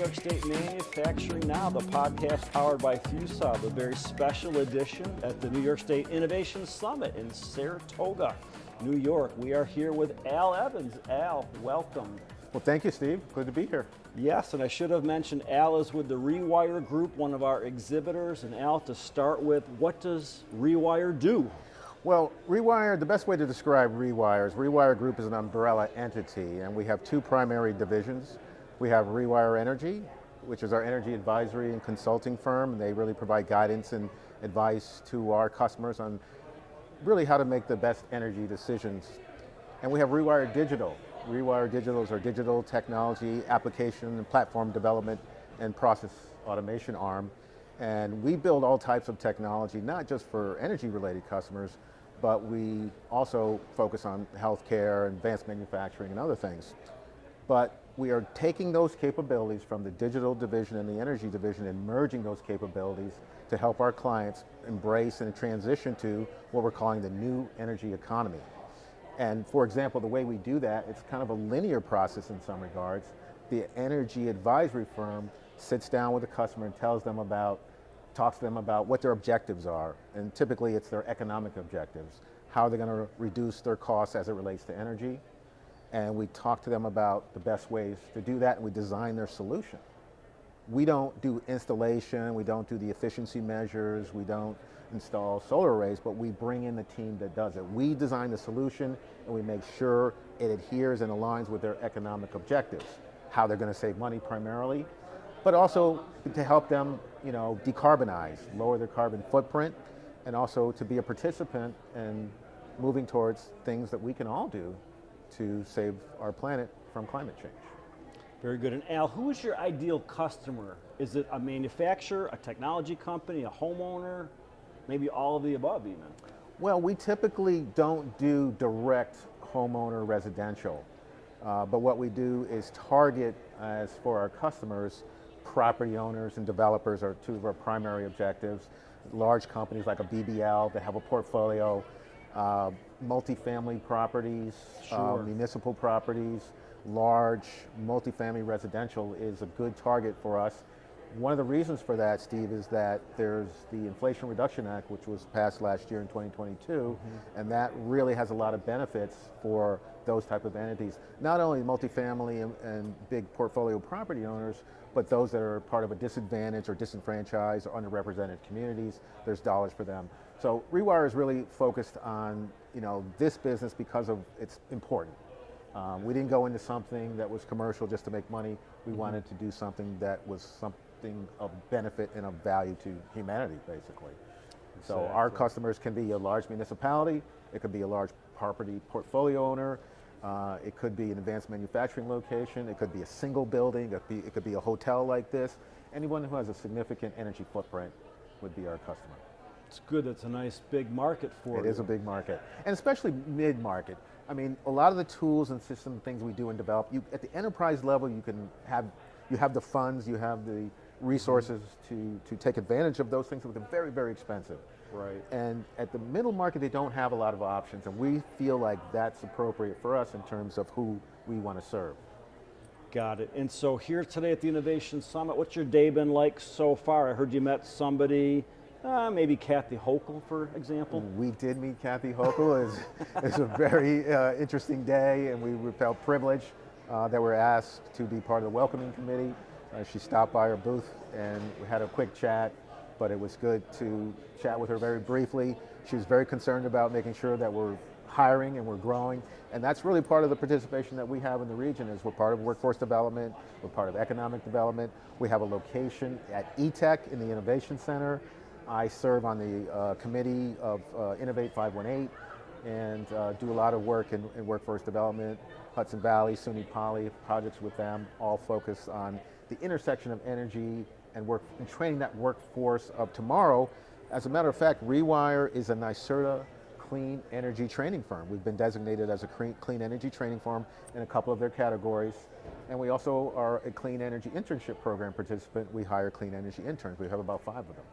York State Manufacturing Now, the podcast powered by FUSA, the very special edition at the New York State Innovation Summit in Saratoga, New York. We are here with Al Evans. Al, welcome. Well, thank you, Steve. Good to be here. Yes, and I should have mentioned Al is with the ReWire Group, one of our exhibitors. And Al, to start with, what does ReWire do? Well, ReWire, the best way to describe ReWire is ReWire Group is an umbrella entity, and we have two primary divisions. We have ReWire Energy, which is our energy advisory and consulting firm, and they really provide guidance and advice to our customers on really how to make the best energy decisions. And we have ReWire Digital. ReWire Digital is our digital technology, application, and platform development and process automation arm. And we build all types of technology, not just for energy-related customers, but we also focus on healthcare, advanced manufacturing, and other things. But we are taking those capabilities from the digital division and the energy division and merging those capabilities to help our clients embrace and transition to what we're calling the new energy economy. And for example, the way we do that, it's kind of a linear process in some regards. The energy advisory firm sits down with the customer and talks to them about what their objectives are. And typically it's their economic objectives. How they're going to reduce their costs as it relates to energy. And we talk to them about the best ways to do that, and we design their solution. We don't do installation, we don't do the efficiency measures, we don't install solar arrays, but we bring in the team that does it. We design the solution and we make sure it adheres and aligns with their economic objectives. How they're going to save money primarily, but also to help them, decarbonize, lower their carbon footprint, and also to be a participant in moving towards things that we can all do to save our planet from climate change. Very good. And Al, who is your ideal customer? Is it a manufacturer, a technology company, a homeowner, maybe all of the above even? Well, we typically don't do direct homeowner residential, but what we do is target, as for our customers, property owners and developers are two of our primary objectives. Large companies like a BBL that have a portfolio, multifamily properties, sure. Municipal properties, large multifamily residential is a good target for us. One of the reasons for that, Steve, is that there's the Inflation Reduction Act, which was passed last year in 2022, and that really has a lot of benefits for those type of entities. Not only multifamily and big portfolio property owners, but those that are part of a disadvantaged or disenfranchised or underrepresented communities, there's dollars for them. So ReWire is really focused on this business because of it's important. We didn't go into something that was commercial just to make money. We wanted to do something that was something of benefit and of value to humanity, basically. So our customers can be a large municipality, it could be a large property portfolio owner, it could be an advanced manufacturing location, it could be a single building, it could be a hotel like this. Anyone who has a significant energy footprint would be our customer. It's good, it's a nice big market for you. It is a big market, and especially mid-market. I mean, a lot of the tools and system things we do and develop, at the enterprise level, you have the funds, you have the resources to take advantage of those things, but they're very, very expensive. Right. And at the middle market, they don't have a lot of options, and we feel like that's appropriate for us in terms of who we want to serve. Got it. And so here today at the Innovation Summit, what's your day been like so far? I heard you met somebody, maybe Kathy Hochul, for example. We did meet Kathy Hochul. It's a very interesting day, and we felt privileged that we're asked to be part of the welcoming committee. She stopped by our booth, and we had a quick chat, but it was good to chat with her very briefly. She was very concerned about making sure that we're hiring and we're growing, and that's really part of the participation that we have in the region. Is we're part of workforce development, we're part of economic development. We have a location at E-Tech in the Innovation Center. I serve on the committee of Innovate 518 and do a lot of work in workforce development. Hudson Valley, SUNY Poly, projects with them, all focused on the intersection of energy and training that workforce of tomorrow. As a matter of fact, ReWire is a NYSERDA clean energy training firm. We've been designated as a clean energy training firm in a couple of their categories. And we also are a clean energy internship program participant. We hire clean energy interns. We have about 5 of them.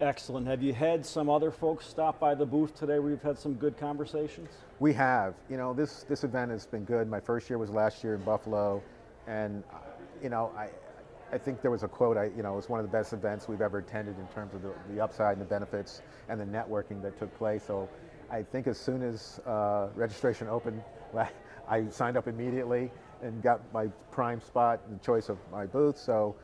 Excellent. Have you had some other folks stop by the booth today where you've had some good conversations? We have. This event has been good. My first year was last year in Buffalo, and I think there was a quote, it was one of the best events we've ever attended in terms of the upside and the benefits and the networking that took place. So I think as soon as registration opened, I signed up immediately and got my prime spot and choice of my booth. So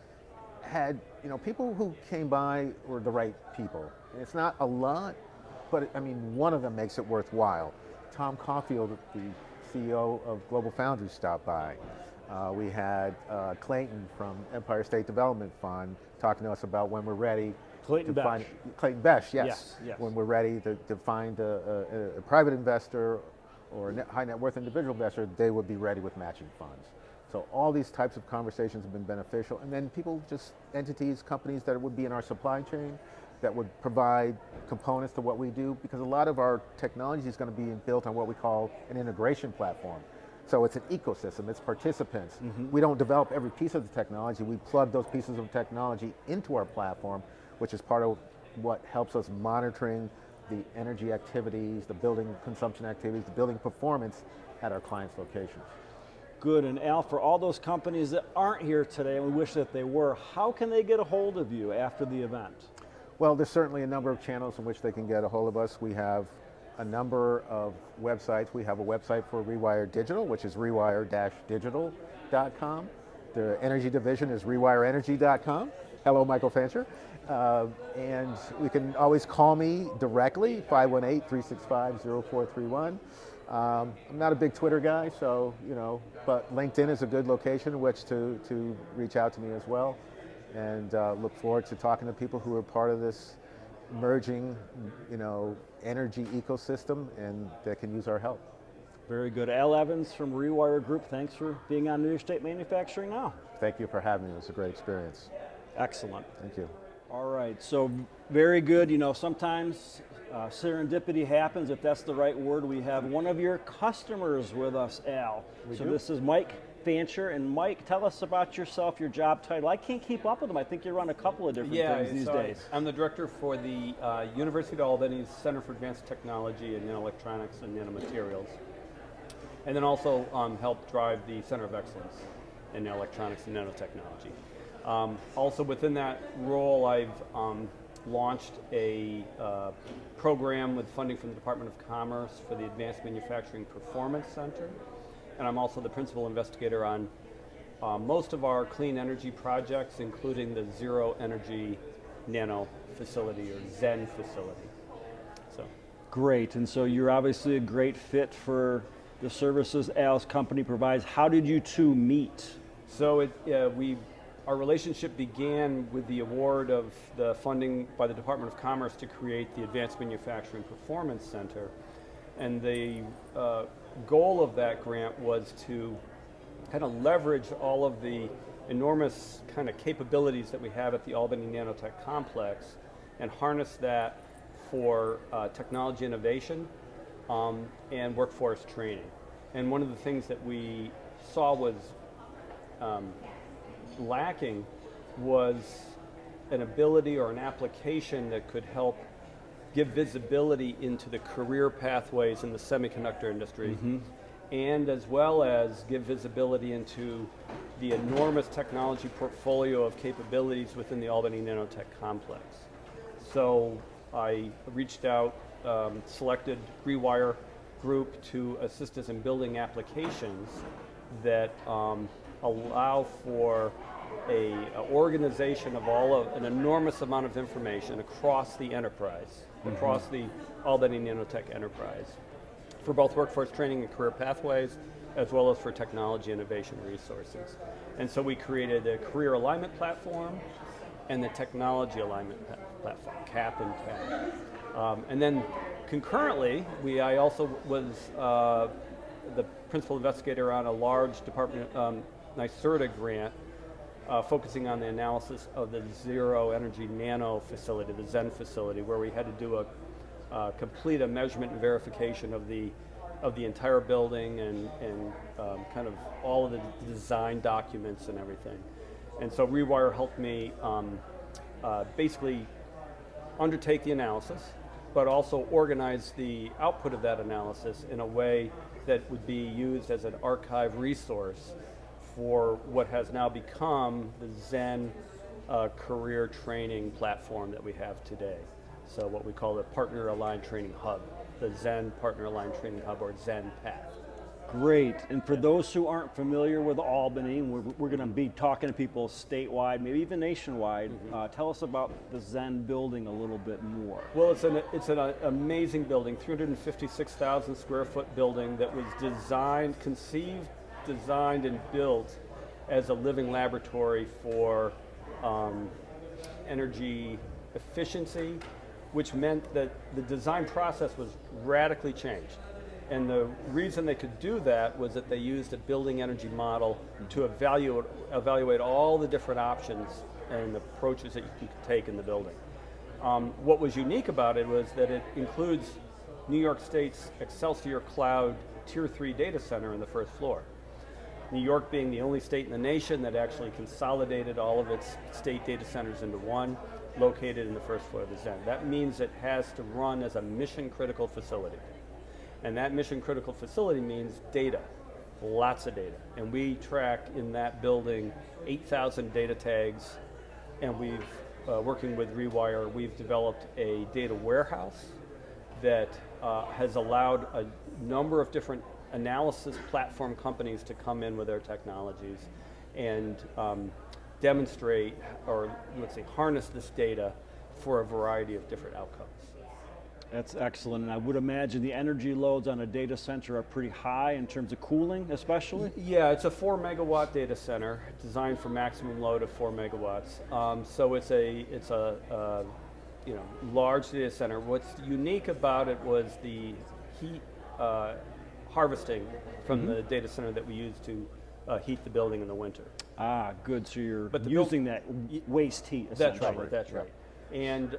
had, people who came by were the right people. It's not a lot, but I mean, one of them makes it worthwhile. Tom Caulfield, the CEO of Global Foundries, stopped by. We had Clayton from Empire State Development Fund talking to us about when we're ready. Clayton Besh. Clayton Besh, yes. Yes. When we're ready to find a private investor or a high net worth individual investor, they would be ready with matching funds. So all these types of conversations have been beneficial. And then people, just entities, companies that would be in our supply chain that would provide components to what we do, because a lot of our technology is going to be built on what we call an integration platform. So it's an ecosystem, it's participants. We don't develop every piece of the technology, we plug those pieces of technology into our platform, which is part of what helps us monitoring the energy activities, the building consumption activities, the building performance at our clients' locations. Good, and Al, for all those companies that aren't here today, and we wish that they were, how can they get a hold of you after the event? Well, there's certainly a number of channels in which they can get a hold of us. We have a number of websites. We have a website for ReWire Digital, which is rewire-digital.com. The energy division is rewireenergy.com. Hello, Michael Fancher. And you can always call me directly, 518-365-0431. I'm not a big Twitter guy, so, but LinkedIn is a good location in which to reach out to me as well. And look forward to talking to people who are part of this emerging, energy ecosystem and that can use our help. Very good. Al Evans from ReWire Group, thanks for being on New York State Manufacturing Now. Thank you for having me. It was a great experience. Excellent. Thank you. All right, so very good. Sometimes serendipity happens, if that's the right word. We have one of your customers with us, Al. This is Mike Fancher. And Mike, tell us about yourself, your job title. I can't keep up with them. I think you're on a couple of different things these days. I'm the director for the University of Albany's Center for Advanced Technology in Nanoelectronics and Nanomaterials. And then also help drive the Center of Excellence in Nanoelectronics and Nanotechnology. Also within that role, I've launched a program with funding from the Department of Commerce for the Advanced Manufacturing Performance Center. And I'm also the principal investigator on most of our clean energy projects, including the Zero Energy Nano Facility, or Zen facility. So. Great, and so you're obviously a great fit for the services Al's company provides. How did you two meet? So our relationship began with the award of the funding by the Department of Commerce to create the Advanced Manufacturing Performance Center. And the goal of that grant was to kind of leverage all of the enormous kind of capabilities that we have at the Albany Nanotech Complex and harness that for technology innovation and workforce training. And one of the things that we saw was lacking was an ability or an application that could help give visibility into the career pathways in the semiconductor industry, and as well as give visibility into the enormous technology portfolio of capabilities within the Albany Nanotech Complex. So I reached out, selected ReWire Group to assist us in building applications that allow for a organization of an enormous amount of information across the enterprise, across the Albany Nanotech enterprise, for both workforce training and career pathways, as well as for technology innovation resources. And so we created a career alignment platform and the technology alignment platform, CAP and CAP. And then concurrently, I also was the principal investigator on a large Department NYSERDA grant focusing on the analysis of the Zero Energy Nano facility, the Zen facility, where we had to do complete a measurement and verification of the entire building and kind of all of the design documents and everything. And so ReWire helped me basically undertake the analysis, but also organize the output of that analysis in a way that would be used as an archive resource for what has now become the Zen Career Training Platform that we have today. So what we call the Partner Aligned Training Hub, the Zen Partner Aligned Training Hub, or Zen Path. Great, and for those who aren't familiar with Albany, we're going to be talking to people statewide, maybe even nationwide. Tell us about the Zen building a little bit more. Well, it's an amazing building, 356,000 square foot building that was conceived, designed, and built as a living laboratory for energy efficiency, which meant that the design process was radically changed. And the reason they could do that was that they used a building energy model to evaluate all the different options and approaches that you can take in the building. What was unique about it was that it includes New York State's Excelsior Cloud Tier 3 data center in the first floor. New York being the only state in the nation that actually consolidated all of its state data centers into one, located in the first floor of the Zen. That means it has to run as a mission critical facility. And that mission critical facility means data, lots of data. And we track in that building 8,000 data tags, and we've, working with ReWire, we've developed a data warehouse that has allowed a number of different analysis platform companies to come in with their technologies and demonstrate, or let's say harness this data for a variety of different outcomes. That's excellent, and I would imagine the energy loads on a data center are pretty high in terms of cooling, especially? Yeah, it's a 4 megawatt data center designed for maximum load of 4 megawatts. So it's a large data center. What's unique about it was the heat harvesting from the data center that we use to heat the building in the winter. Ah, good. So you're using that waste heat, essentially. That's right. And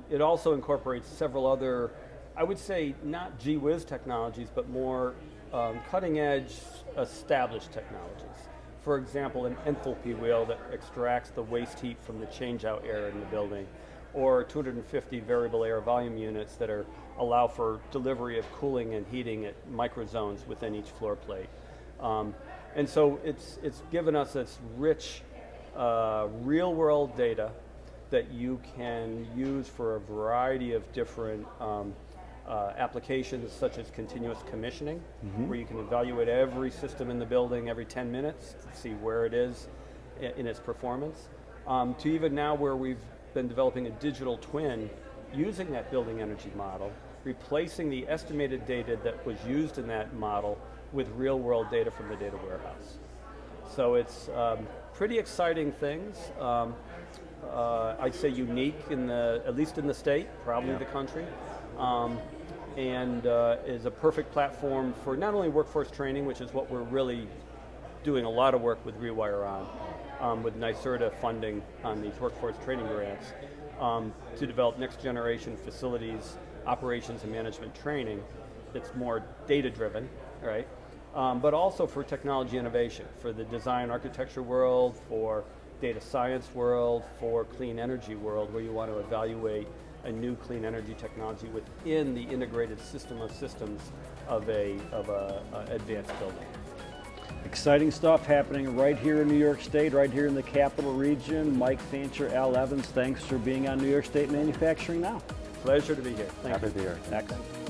it also incorporates several other, I would say, not gee whiz technologies, but more cutting edge established technologies. For example, an enthalpy wheel that extracts the waste heat from the changeout air in the building, or 250 variable air volume units that allow for delivery of cooling and heating at microzones within each floor plate. And so it's given us this rich real world data that you can use for a variety of different applications, such as continuous commissioning, where you can evaluate every system in the building every 10 minutes to see where it is in its performance, to even now where we've been developing a digital twin using that building energy model, replacing the estimated data that was used in that model with real world data from the data warehouse. So it's pretty exciting things. I'd say unique at least in the state, probably the country, and is a perfect platform for not only workforce training, which is what we're really doing a lot of work with ReWire on, with NYSERDA funding on these workforce training grants, to develop next generation facilities, operations and management training that's more data driven, right? But also for technology innovation, for the design architecture world, for data science world, for clean energy world, where you want to evaluate a new clean energy technology within the integrated system of systems of a advanced building. Exciting stuff happening right here in New York State, right here in the capital region. Mike Fancher, Al Evans, thanks for being on New York State Manufacturing Now. Pleasure to be here. Thank you. Happy to be here. Excellent.